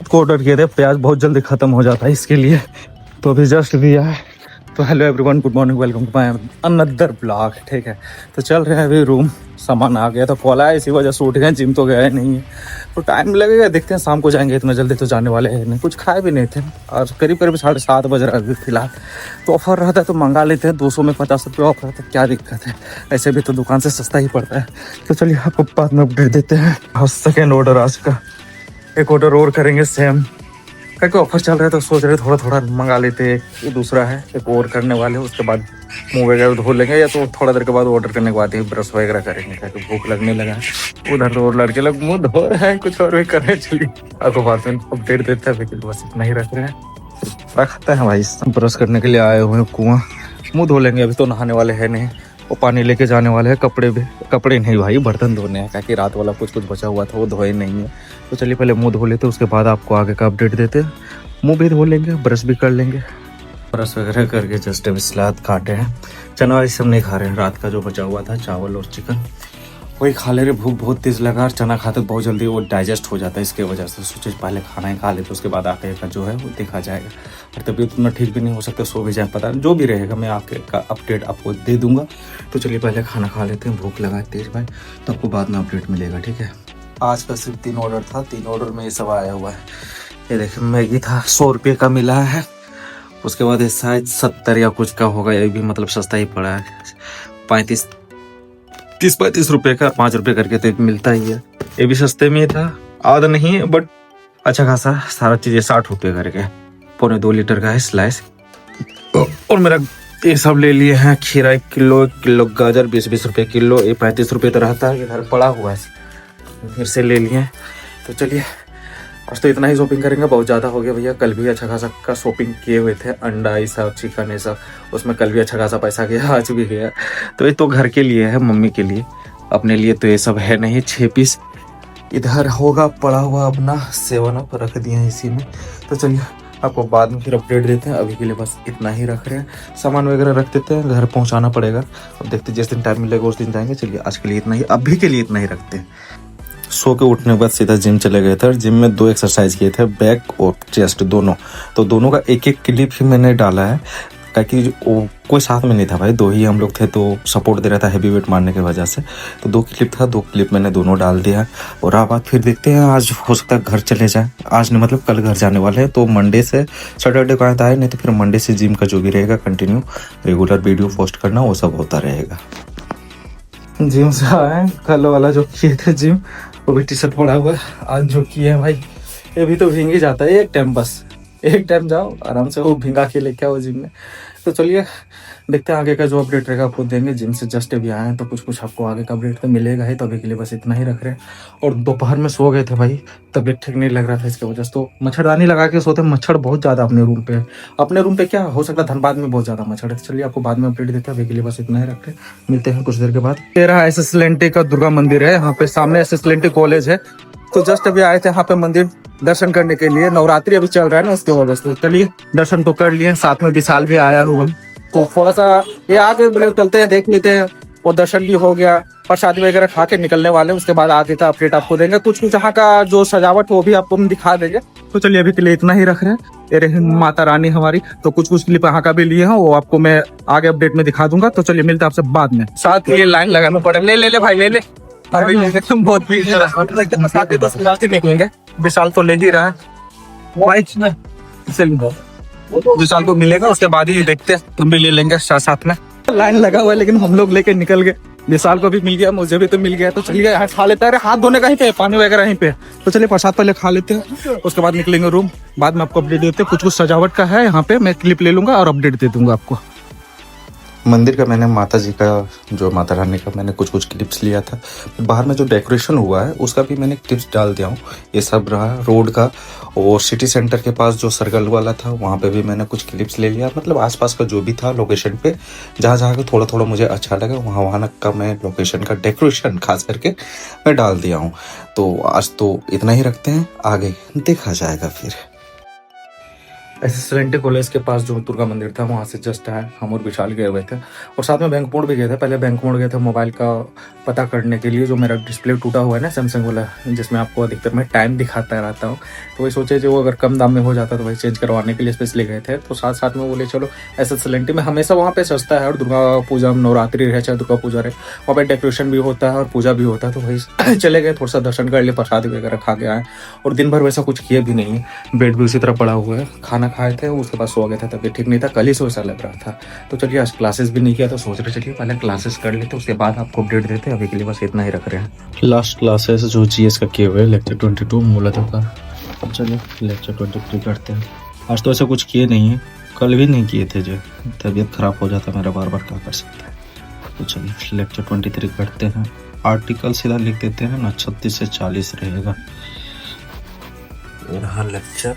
को ऑर्डर किए थे, प्याज बहुत जल्दी ख़त्म हो जाता है इसके लिए, तो अभी जस्ट भी आया। तो hello everyone, good morning, welcome to my another blog. ठीक है, तो चल रहे हैं अभी रूम। सामान आ गया तो कॉल आया, इसी वजह से उठ गए। जिम तो गया नहीं है तो टाइम लगेगा, देखते हैं शाम को जाएंगे। इतना जल्दी तो जाने वाले हैं नहीं, कुछ खाए भी नहीं थे और करीब 7:30 बज रहा है फिलहाल। तो ऑफर रहता है तो मंगा लेते हैं, 200 में 50 रुपये ऑफर रहता है, क्या दिक्कत है। ऐसे भी तो दुकान से सस्ता ही पड़ता है। तो चलिए आपको बाद में अपडेट देते हैं। और सेकेंड ऑर्डर आज का, एक ऑर्डर और करेंगे सेम, क्या ऑफर चल रहा है तो सोच रहे थोड़ा थोड़ा मंगा लेते हैं। ये दूसरा है, एक और करने वाले हैं, उसके बाद मुंह वगैरह धो लेंगे, या तो थोड़ा देर के बाद ऑर्डर करने के बाद ही ब्रश वगैरह करेंगे, ताकि भूख लगने लगा है। उधर तो और लड़के लोग मुंह धो रहे हैं, कुछ और भी कर रहे हैं। चलिए आपको बाद में अपडेट देते हैं, लेकिन बस इतना ही रख रहे हैं। रखते हैं भाई, ब्रश करने के लिए आए हुए हैं कुआं, मुँह धो लेंगे। अभी तो नहाने वाले हैं नहीं, वो पानी लेके जाने वाले हैं। कपड़े नहीं भाई, बर्तन धोने हैं, ताकि रात वाला कुछ बचा हुआ था वो धोए नहीं है। तो चलिए पहले मुंह धो लेते, उसके बाद आपको आगे का अपडेट देते हैं। मुंह भी धो लेंगे, ब्रश भी कर लेंगे। ब्रश वगैरह करके जस्ट अभी सलाद काटे हैं। चना इस सब नहीं खा रहे हैं, रात का जो बचा हुआ था चावल और चिकन वही खा ले रहे। भूख बहुत तेज़ लगा, और चना खाते बहुत जल्दी वो डाइजेस्ट हो जाता है, इसके वजह से सोचे पहले खाना ही खा लेते, उसके बाद आके का जो है वो देखा जाएगा। और तबीयत उतना ठीक भी नहीं हो सकता, सो भी जाए, पता नहीं जो भी रहेगा मैं आके का अपडेट आपको दे दूंगा। तो चलिए पहले खाना खा लेते हैं, भूख लगा है तेज भाई, तो आपको बाद में अपडेट मिलेगा। ठीक है, आज का सिर्फ 3 ऑर्डर था, 3 ऑर्डर में ये सब आया हुआ है। ये देखिए मैगी था, 100 रुपये का मिला है। उसके बाद ये शायद 70 या कुछ का होगा, ये भी मतलब सस्ता ही पड़ा है। 30-35 रुपये का 5 रुपये करके तो मिलता ही है। ये भी सस्ते में ही था, आधा नहीं है बट अच्छा खासा सारा चीज़। 60 रुपये करके 1.25 लीटर का है स्लाइस। और मेरा ये सब ले लिए हैं, खीरा 1 किलो गाजर 20-20 रुपये किलो, ये 35 रुपये तो रहता है, इधर पड़ा हुआ है, फिर से ले लिए। तो चलिए आज तो इतना ही शॉपिंग करेंगे, बहुत ज़्यादा हो गया भैया। कल भी अच्छा खासा का शॉपिंग किए हुए थे, अंडा ये सब, चिकन ये सब, उसमें कल भी अच्छा खासा पैसा गया, आज भी गया। तो ये तो घर के लिए है, मम्मी के लिए, अपने लिए तो ये सब है नहीं। 6 पीस इधर होगा पड़ा हुआ, अपना 7 अप रख दिए हैं इसी में। तो चलिए आपको बाद में फिर अपडेट देते हैं, अभी के लिए बस इतना ही रख रहे हैं। सामान वगैरह रख देते हैं, घर पहुँचाना पड़ेगा, अब देखते जिस दिन टाइम मिलेगा उस दिन जाएंगे। चलिए आज के लिए इतना ही, अभी के लिए इतना ही रखते हैं। सो के उठने के बाद सीधा जिम चले गए थे, और जिम में 2 एक्सरसाइज किए थे, बैक और चेस्ट दोनों। तो दोनों का एक क्लिप ही मैंने डाला है, ताकि कोई साथ में नहीं था भाई, 2 ही हम लोग थे, तो सपोर्ट दे रहा था हैवी वेट मारने की वजह से। तो 2 क्लिप था, 2 क्लिप मैंने दोनों डाल दिया। और आप बात फिर देखते हैं, आज हो सकता है घर चले जाए, आज नहीं मतलब कल घर जाने वाले हैं। तो मंडे से सैटरडे को आए, नहीं तो फिर मंडे से जिम का जो भी रहेगा कंटिन्यू रेगुलर वीडियो पोस्ट करना, वो सब होता रहेगा। जिम से आए, कल वाला जो किए थे जिम, वो भी टी शर्ट पड़ा हुआ है। आज जो किए हैं भाई, ये भी तो भींग ही जाता है एक टाइम, बस एक टाइम जाओ आराम से, वो भींगा के लेके आओ जिम में। तो चलिए देखते हैं आगे का जो अपडेट रहेगा आपको देंगे। जिम से जस्ट अभी आए हैं, तो कुछ आपको आगे का अपडेट तो मिलेगा ही। तो अभी के लिए बस इतना ही रख रहे हैं। और दोपहर में सो गए थे भाई, तबीयत ठीक नहीं लग रहा था, इसके वजह से तो मच्छरदानी लगा के सोते। मच्छर बहुत ज़्यादा अपने रूम पे है, अपने रूम पे क्या हो सकता है, धनबाद में बहुत ज़्यादा मच्छर है। चलिए आपको बाद में अपडेट देते हैं, अभी के लिए बस इतना ही रख रहे हैं, मिलते हैं कुछ देर के बाद। तेरा SSLNT का दुर्गा मंदिर है, यहाँ पे सामने SSLNT कॉलेज है। तो जस्ट अभी आए थे यहाँ पे मंदिर दर्शन करने के लिए, नवरात्रि अभी चल रहा है ना, उसके वजह से। चलिए दर्शन तो कर लिए, साथ में विशाल भी आया हुआ, तो थोड़ा सा ये आगे चलते हैं, देख लेते हैं। और दर्शन भी हो गया, प्रसादी वगैरह खा के निकलने वाले, उसके बाद आगे का अपडेट आपको देंगे। कुछ यहाँ का जो सजावट वो भी आपको हम दिखा देंगे। तो चलिए अभी के लिए इतना ही रख रहे हैं। ये रही माता रानी हमारी, तो कुछ क्लिप यहाँ का भी लिए हैं, वो आपको मैं आगे अपडेट में दिखा दूंगा। तो चलिए मिलते हैं आपसे बाद में। साथ ये लाइन लगाना पड़े, ले भाई ले बहुत निकलेंगे। विशाल तो ले ही रहा है, विशाल को मिलेगा, उसके बाद ही देखते हैं, तुम भी ले लेंगे साथ में। लाइन लगा हुआ है, लेकिन हम लोग लेके निकल गए। विशाल को भी मिल गया, मुझे भी तो मिल गया। तो चलिए यहाँ खा लेते हैं, हाथ धोने का ही पे, पानी वगैरह यहीं पे। तो चलिए प्रसाद पहले खा लेते हैं, उसके बाद निकलेंगे रूम। बाद में आपको अपडेट देते हैं, कुछ सजावट का है यहाँ पे, मैं क्लिप ले लूंगा और अपडेट दे दूंगा आपको। मंदिर का मैंने माता जी का, जो माता रानी का मैंने कुछ क्लिप्स लिया था। बाहर में जो डेकोरेशन हुआ है उसका भी मैंने क्लिप्स डाल दिया हूँ। ये सब रहा रोड का, और सिटी सेंटर के पास जो सर्कल वाला था वहाँ पे भी मैंने कुछ क्लिप्स ले लिया। मतलब आसपास का जो भी था लोकेशन पे, जहाँ जहाँ का थोड़ा थोड़ा मुझे अच्छा लगा, वहाँ का मैं लोकेशन का डेकोरेशन खास करके मैं डाल दिया हूँ। तो आज तो इतना ही रखते हैं, आगे देखा जाएगा फिर। एसएसएलएनटी कॉलेज के पास जो दुर्गा मंदिर था वहाँ से जस्ट आए हम और विशाल गए हुए थे और साथ में बैंक मोड़ भी गए थे। पहले बैंक मोड़ गए थे मोबाइल का पता करने के लिए, जो मेरा डिस्प्ले टूटा हुआ है ना सैमसंग वाला, जिसमें आपको अधिकतर मैं टाइम दिखाता रहता हूँ, तो वही सोचे जो अगर कम दाम में हो जाता तो वही चेंज करवाने के लिए स्पेशली गए थे। तो साथ साथ में बोले चलो एसएसएलएनटी में हमेशा वहाँ पे सस्ता है और दुर्गा पूजा नवरात्रि रहे चाहे दुर्गा पूजा रहे वहाँ पे डेकोरेशन भी होता है और पूजा भी होता है। तो वही चले गए, थोड़ा सा दर्शन कर लिए, प्रसाद वगैरह खा के आए और दिन भर वैसा कुछ किए भी नहीं है। बेड भी उसी तरह पड़ा हुआ है, खाना खाए थे उसके बाद सो गए थे, तबीयत ठीक नहीं था, कल ही से वैसा लग रहा था। तो चलिए आज क्लासेस भी नहीं किया तो सोच रहे चलिए पहले क्लासेस कर लेते उसके बाद आपको अपडेट देते हैं। अभी के लिए बस इतना ही रख रहे हैं। लास्ट क्लासेस जो जीएस का किए हुए लेक्चर 22 मूलतः का, चलिए लेक्चर 23 करते हैं। आज तो ऐसा कुछ किए नहीं है, कल भी नहीं किए थे, जो तबीयत खराब हो जाता मेरा बार बार, क्या कर सकते हैं। तो चलिए लेक्चर 23 करते हैं। आर्टिकल सीधा लिख देते हैं ना, 36 से 40 रहेगा। रहा लेक्चर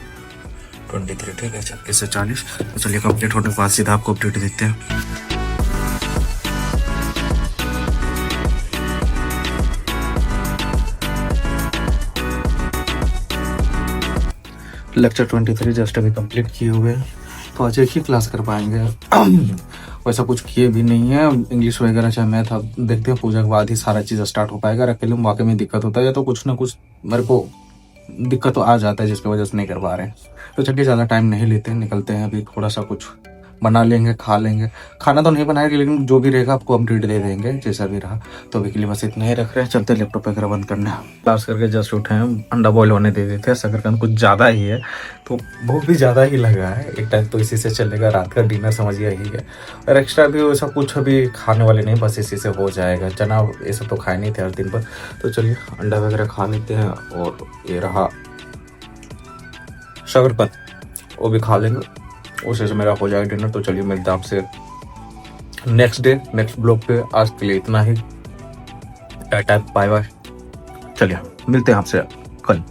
23, ठीक है, 36 से 40। तो चलिए कंप्लीट होने के बाद सीधा आपको अपडेट देते हैं। लेक्चर 23 जस्ट अभी कंप्लीट किए हुए हैं, तो आज एक ही क्लास कर पाएंगे। वैसा कुछ किए भी नहीं है, इंग्लिश वगैरह चाहे मैथ, अब देखते हैं पूजा के बाद ही सारा चीज़ स्टार्ट हो पाएगा। अकेले में वाकई में दिक्कत होता है, या तो कुछ ना कुछ मेरे को दिक्कत तो आ जाता है जिसकी वजह से नहीं कर पा रहे हैं। तो चलिए ज़्यादा टाइम नहीं लेते, निकलते हैं। अभी थोड़ा सा कुछ बना लेंगे, खा लेंगे। खाना तो नहीं बनाएंगे लेकिन जो भी रहेगा आपको अपडेट दे देंगे जैसा भी रहा। तो अभी के लिए बस इतना ही रख रहे हैं, चलते लैपटॉप वगैरह बंद करने। क्लास करके जस्ट उठे हैं, अंडा बॉयल होने दे देते हैं। शकरकंद कुछ ज़्यादा ही है, तो बहुत भी ज़्यादा ही लगा है। एक टाइम तो इसी से चलेगा, रात का डिनर समझिए यही है। और एक्स्ट्रा भी वैसा कुछ अभी खाने वाले नहीं, बस इसी से हो जाएगा। चना ये सब तो खाए नहीं थे हर दिन पर, तो चलिए अंडा वगैरह खा लेते हैं। और ये रहा शकरकंद, वो भी खा लेंगे, उसी से मेरा हो जाएगा डिनर। तो चलिए मिलते हैं आपसे नेक्स्ट डे नेक्स्ट ब्लॉग पे। आज के लिए इतना ही, टाटा बाय बाय। चलिए मिलते हैं आपसे कल।